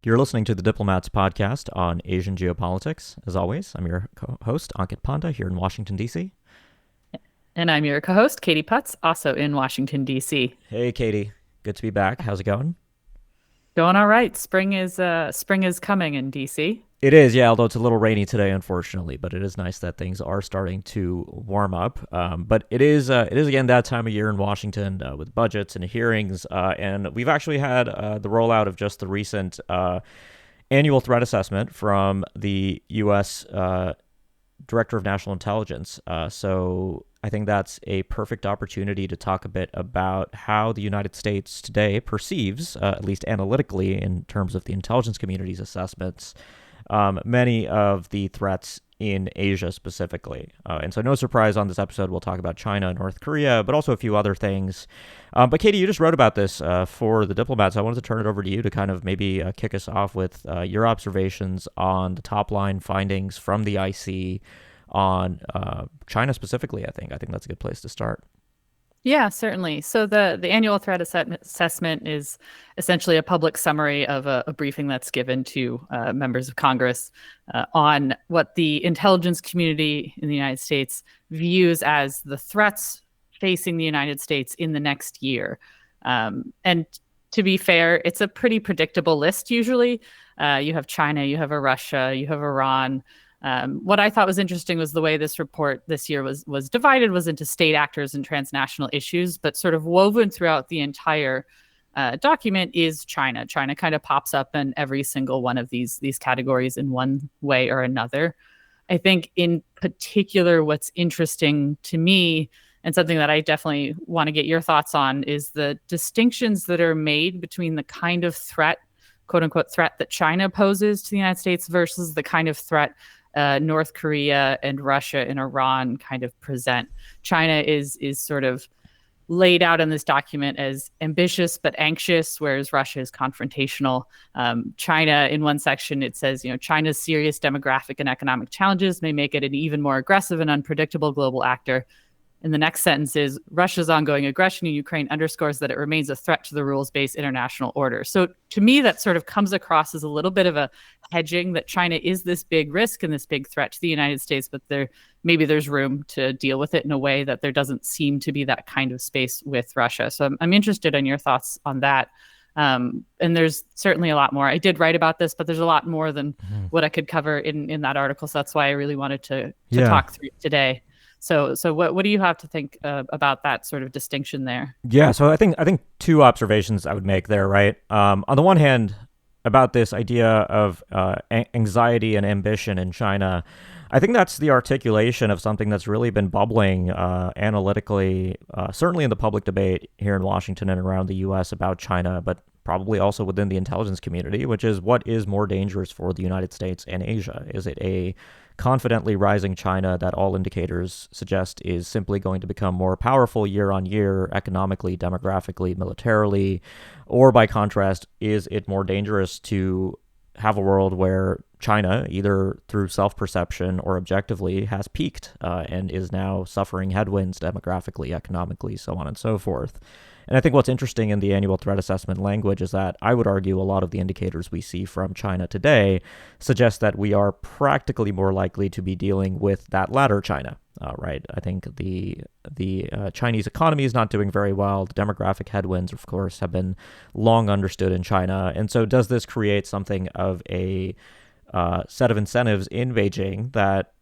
You're listening to the Diplomats podcast on Asian geopolitics. As always, I'm your co-host, Ankit Panda, here in Washington, D.C. And I'm your co-host, Katie Putz, also in Washington, D.C. Hey, Katie. Good to be back. How's it going? Going all right. Spring is coming in D.C. It is, yeah, although it's a little rainy today, unfortunately, but it is nice that things are starting to warm up. But it is again that time of year in Washington with budgets and hearings, and we've actually had the rollout of just the recent annual threat assessment from the U.S. Director of National Intelligence. So I think that's a perfect opportunity to talk a bit about how the United States today perceives, at least analytically, in terms of the intelligence community's assessments, many of the threats in Asia specifically. And so no surprise on this episode, we'll talk about China and North Korea, but also a few other things. But Katie, you just wrote about this for the Diplomats. I wanted to turn it over to you to kind of maybe kick us off with your observations on the Topline findings from the IC on China specifically. I think that's a good place to start. Yeah, certainly. So the annual threat assessment is essentially a public summary of a briefing that's given to members of Congress on what the intelligence community in the United States views as the threats facing the United States in the next year. And to be fair, it's a pretty predictable list usually. You have China, you have Russia, you have Iran. What I thought was interesting was the way this report this year was divided was into state actors and transnational issues, but sort of woven throughout the entire document is China. China kind of pops up in every single one of these categories in one way or another. I think in particular, what's interesting to me and something that I definitely want to get your thoughts on is the distinctions that are made between the kind of threat, quote unquote, threat that China poses to the United States versus the kind of threat North Korea and Russia and Iran kind of present. China is sort of laid out in this document as ambitious but anxious, whereas Russia is confrontational. China, in one section, it says, China's serious demographic and economic challenges may make it an even more aggressive and unpredictable global actor. And the next sentence is Russia's ongoing aggression in Ukraine underscores that it remains a threat to the rules-based international order. So to me, that sort of comes across as a little bit of a hedging that China is this big risk and this big threat to the United States, but maybe there's room to deal with it in a way that there doesn't seem to be that kind of space with Russia. So I'm interested in your thoughts on that. And there's certainly a lot more. I did write about this, but there's a lot more than what I could cover in that article. So that's why I really wanted to talk through it today. So what do you have to think about that sort of distinction there? Yeah, so I think two observations I would make there, right? On the one hand, about this idea of anxiety and ambition in China, I think that's the articulation of something that's really been bubbling analytically, certainly in the public debate here in Washington and around the U.S. about China, but probably also within the intelligence community, which is what is more dangerous for the United States and Asia? Is it a confidently rising China that all indicators suggest is simply going to become more powerful year on year, economically, demographically, militarily? Or by contrast, is it more dangerous to have a world where China, either through self-perception or objectively, has peaked and is now suffering headwinds demographically, economically, so on and so forth? And I think what's interesting in the annual threat assessment language is that I would argue a lot of the indicators we see from China today suggest that we are practically more likely to be dealing with that latter China, right? I think the Chinese economy is not doing very well. The demographic headwinds, of course, have been long understood in China. And so does this create something of a set of incentives in Beijing that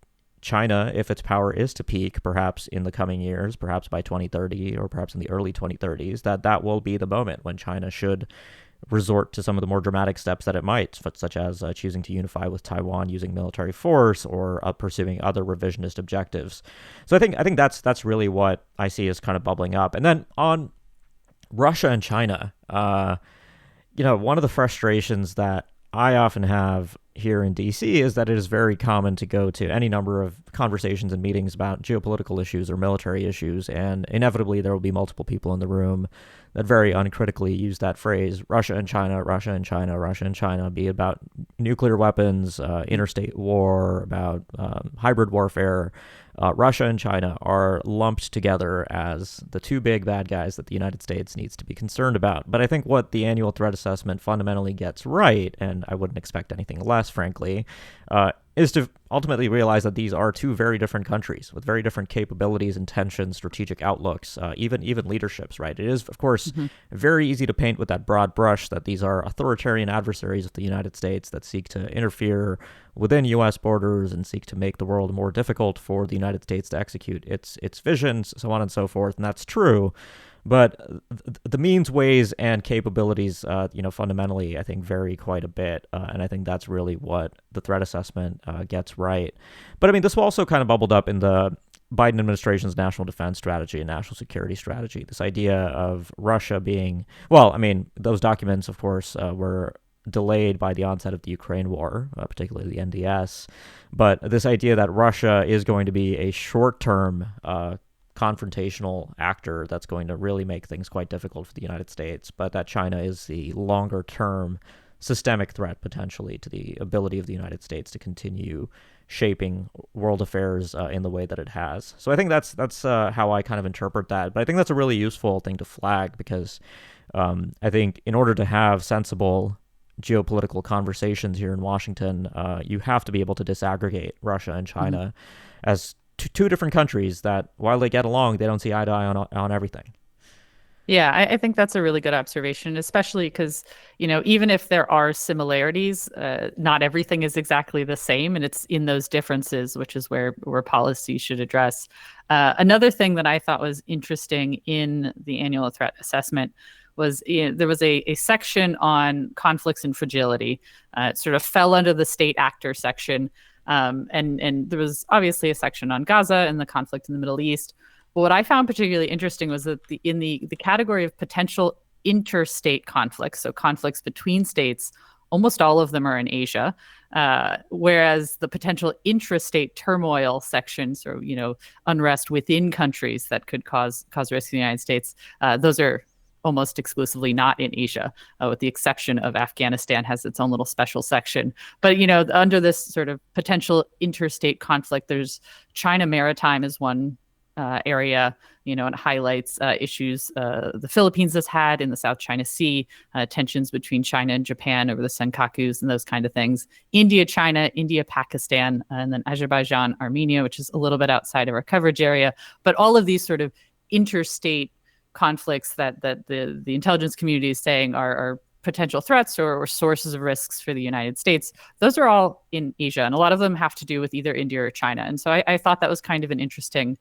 China, if its power is to peak, perhaps in the coming years, perhaps by 2030 or perhaps in the early 2030s, that will be the moment when China should resort to some of the more dramatic steps that it might, such as choosing to unify with Taiwan using military force or pursuing other revisionist objectives. So I think that's really what I see as kind of bubbling up. And then on Russia and China, one of the frustrations that I often have here in DC is that it is very common to go to any number of conversations and meetings about geopolitical issues or military issues, and inevitably there will be multiple people in the room that very uncritically use that phrase, Russia and China, Russia and China, Russia and China, be it about nuclear weapons, interstate war, about hybrid warfare, Russia and China are lumped together as the two big bad guys that the United States needs to be concerned about. But I think what the annual threat assessment fundamentally gets right, and I wouldn't expect anything less, frankly, is to ultimately realize that these are two very different countries with very different capabilities, intentions, strategic outlooks, even leaderships, right? It is, of course, very easy to paint with that broad brush that these are authoritarian adversaries of the United States that seek to interfere within U.S. borders and seek to make the world more difficult for the United States to execute its visions, so on and so forth, and that's true. But the means, ways, and capabilities, fundamentally, I think, vary quite a bit. And I think that's really what the threat assessment gets right. But I mean, this also kind of bubbled up in the Biden administration's national defense strategy and national security strategy. This idea of Russia being, well, I mean, those documents, of course, were delayed by the onset of the Ukraine war, particularly the NDS. But this idea that Russia is going to be a short-term confrontational actor that's going to really make things quite difficult for the United States, but that China is the longer-term systemic threat potentially to the ability of the United States to continue shaping world affairs in the way that it has. So I think that's how I kind of interpret that. But I think that's a really useful thing to flag because I think in order to have sensible geopolitical conversations here in Washington, you have to be able to disaggregate Russia and China as two different countries that, while they get along, they don't see eye to eye on everything. Yeah, I think that's a really good observation, especially because, even if there are similarities, not everything is exactly the same. And it's in those differences, which is where policy should address. Another thing that I thought was interesting in the annual threat assessment was there was a section on conflicts and fragility. It sort of fell under the state actor section. And there was obviously a section on Gaza and the conflict in the Middle East. But what I found particularly interesting was that in the category of potential interstate conflicts, so conflicts between states, almost all of them are in Asia, whereas the potential intrastate turmoil sections, or unrest within countries that could cause risk to the United States, those are almost exclusively not in Asia, with the exception of Afghanistan has its own little special section. But, under this sort of potential interstate conflict, there's China maritime is one area, and it highlights issues the Philippines has had in the South China Sea, tensions between China and Japan over the Senkakus and those kind of things. India, China, India, Pakistan, and then Azerbaijan, Armenia, which is a little bit outside of our coverage area. But all of these sort of interstate conflicts that the intelligence community is saying are potential threats or sources of risks for the United States, those are all in Asia, and a lot of them have to do with either India or China. And so I thought that was kind of an interesting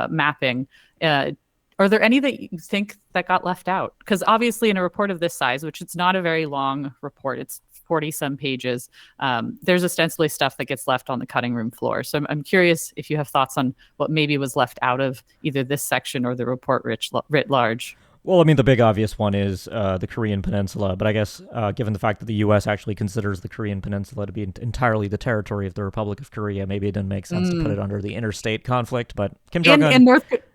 mapping. Are there any that you think that got left out? Because obviously in a report of this size, which it's not a very long report, it's 40-some pages, there's ostensibly stuff that gets left on the cutting room floor. So I'm curious if you have thoughts on what maybe was left out of either this section or the report writ large. Well, I mean, the big obvious one is the Korean Peninsula, but I guess given the fact that the U.S. actually considers the Korean Peninsula to be entirely the territory of the Republic of Korea, maybe it didn't make sense to put it under the interstate conflict, but Kim Jong-un... And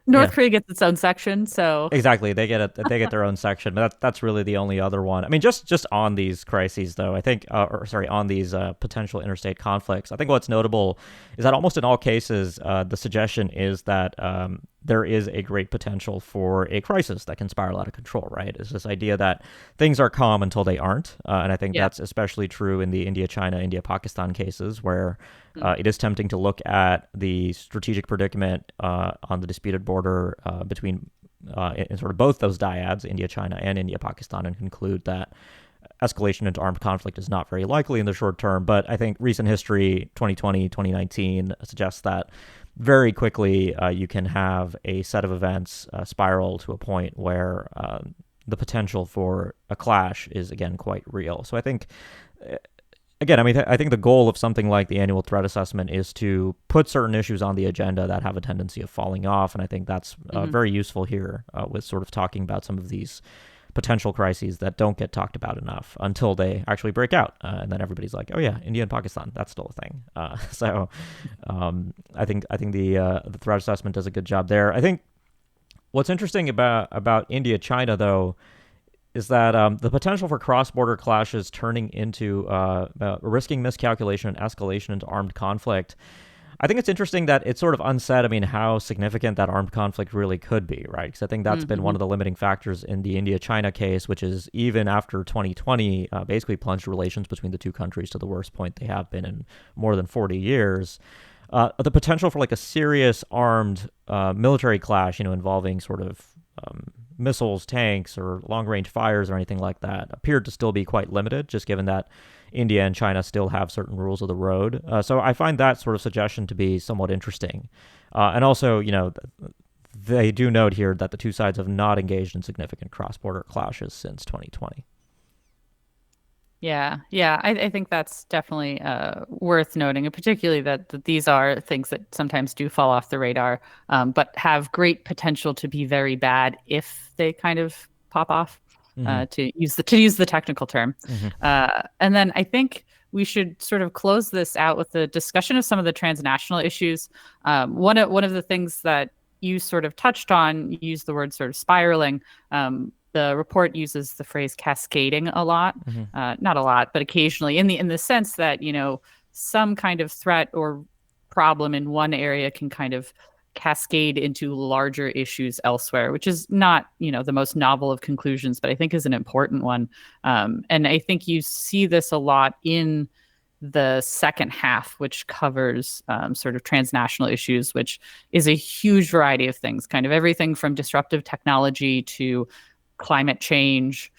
North Korea gets its own section, so... Exactly, they get their own section, but that's really the only other one. I mean, just on these crises, though, I think, on these potential interstate conflicts, I think what's notable is that almost in all cases, the suggestion is that there is a great potential for a crisis that can spiral out of control, right? It's this idea that things are calm until they aren't. And I think that's especially true in the India-China, India-Pakistan cases, where it is tempting to look at the strategic predicament on the disputed border between in sort of both those dyads, India-China and India-Pakistan, and conclude that escalation into armed conflict is not very likely in the short term. But I think recent history, 2020, 2019, suggests that very quickly you can have a set of events spiral to a point where the potential for a clash is, again, quite real. So I think, again, I think the goal of something like the annual threat assessment is to put certain issues on the agenda that have a tendency of falling off. And I think that's very useful here with sort of talking about some of these potential crises that don't get talked about enough until they actually break out. And then everybody's like, oh yeah, India and Pakistan, that's still a thing. So I think the threat assessment does a good job there. I think what's interesting about India-China, though, is that the potential for cross-border clashes turning into risking miscalculation and escalation into armed conflict, I think it's interesting that it's sort of unsaid, I mean, how significant that armed conflict really could be, right? Because I think that's been one Mm-hmm. of the limiting factors in the India-China case, which is even after 2020, basically plunged relations between the two countries to the worst point they have been in more than 40 years. The potential for like a serious armed military clash, involving sort of missiles, tanks, or long range fires or anything like that appeared to still be quite limited, just given that India and China still have certain rules of the road. So I find that sort of suggestion to be somewhat interesting. And also, they do note here that the two sides have not engaged in significant cross border clashes since 2020. Yeah. I think that's definitely worth noting, and particularly that these are things that sometimes do fall off the radar, but have great potential to be very bad if they kind of pop off, Mm-hmm. to use the technical term. Mm-hmm. And then I think we should sort of close this out with a discussion of some of the transnational issues. One of the things that you sort of touched on, you used the word sort of spiraling. The report uses the phrase cascading a lot, Mm-hmm. not a lot, but occasionally, in the sense that some kind of threat or problem in one area can kind of cascade into larger issues elsewhere, which is not the most novel of conclusions, but I think is an important one. And I think you see this a lot in the second half, which covers sort of transnational issues, which is a huge variety of things, kind of everything from disruptive technology to climate change.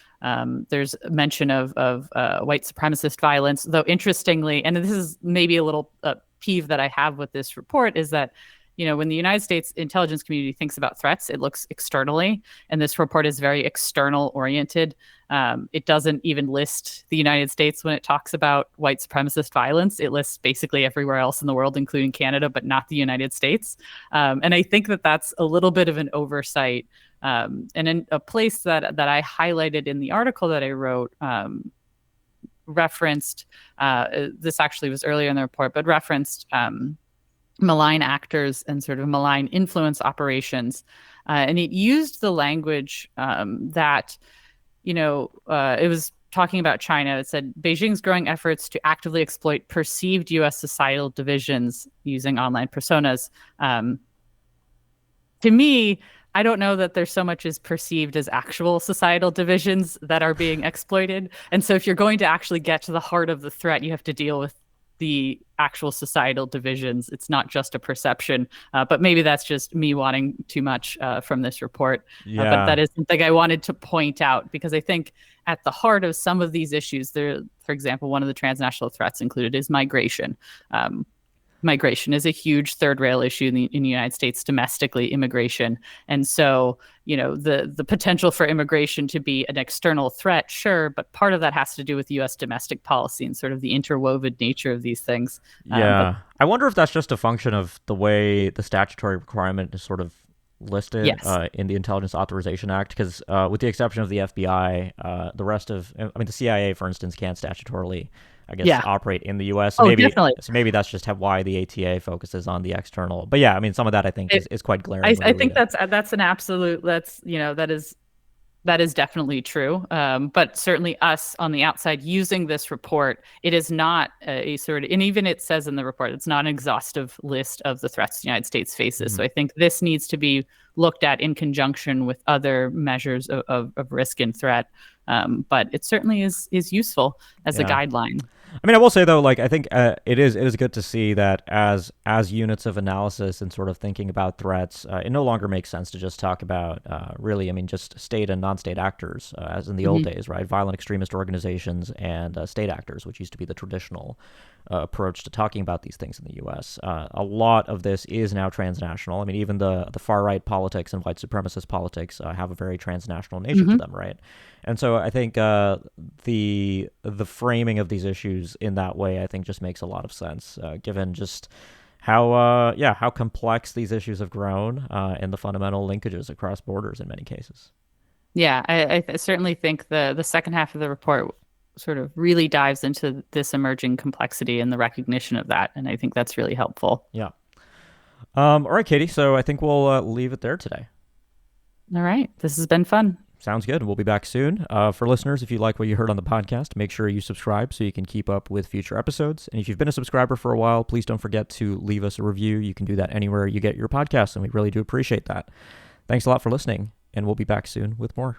There's mention of white supremacist violence, though interestingly, and this is maybe a little peeve that I have with this report, is that when the United States intelligence community thinks about threats, it looks externally, and this report is very external oriented. It doesn't even list the United States when it talks about white supremacist violence. It lists basically everywhere else in the world, including Canada, but not the United States. And I think that that's a little bit of an oversight. And in a place that I highlighted in the article that I wrote, referenced, this actually was earlier in the report, but referenced malign actors and sort of malign influence operations. And it used the language that, it was talking about China. It said Beijing's growing efforts to actively exploit perceived U.S. societal divisions using online personas. To me, I don't know that there's so much as perceived as actual societal divisions that are being exploited. And so if you're going to actually get to the heart of the threat, you have to deal with the actual societal divisions. It's not just a perception, but maybe that's just me wanting too much from this report. But Yeah. that is something I wanted to point out, because I think at the heart of some of these issues, there, for example, one of the transnational threats included is migration. Migration is a huge third rail issue in the United States domestically, immigration. And so, the potential for immigration to be an external threat, sure, but part of that has to do with U.S. domestic policy and sort of the interwoven nature of these things. Yeah. I wonder if that's just a function of the way the statutory requirement is sort of listed Yes. in the Intelligence Authorization Act, because with the exception of the FBI, the rest of, I mean, the CIA, for instance, can't statutorily, I guess, Yeah. operate in the U.S. Oh, definitely. So maybe that's just why the ATA focuses on the external. But yeah, I mean, some of that I think is quite glaring when I you read think it. that's an absolute, that is definitely true. But certainly us on the outside using this report, it is not a sort of, and even it says in the report, it's not an exhaustive list of the threats the United States faces. Mhm. So I think this needs to be looked at in conjunction with other measures of risk and threat. But it certainly is useful as a Yeah. guideline. I mean, I will say though, like I think it is good to see that as units of analysis and sort of thinking about threats, it no longer makes sense to just talk about really, I mean, just state and non-state actors, as in the old Mhm. days, right? Violent extremist organizations and state actors, which used to be the traditional approach to talking about these things in the U.S. A lot of this is now transnational. I mean, even the far right politics and white supremacist politics have a very transnational nature to Mhm. them, right? And so I think the framing of these issues in that way, I think, just makes a lot of sense, given just how complex these issues have grown and the fundamental linkages across borders in many cases. Yeah, I certainly think the second half of the report sort of really dives into this emerging complexity and the recognition of that, and I think that's really helpful. Yeah. All right, Katie. So I think we'll leave it there today. All right, this has been fun. Sounds good. We'll be back soon. For listeners, if you like what you heard on the podcast, make sure you subscribe so you can keep up with future episodes. And if you've been a subscriber for a while, please don't forget to leave us a review. You can do that anywhere you get your podcasts, and we really do appreciate that. Thanks a lot for listening, and we'll be back soon with more.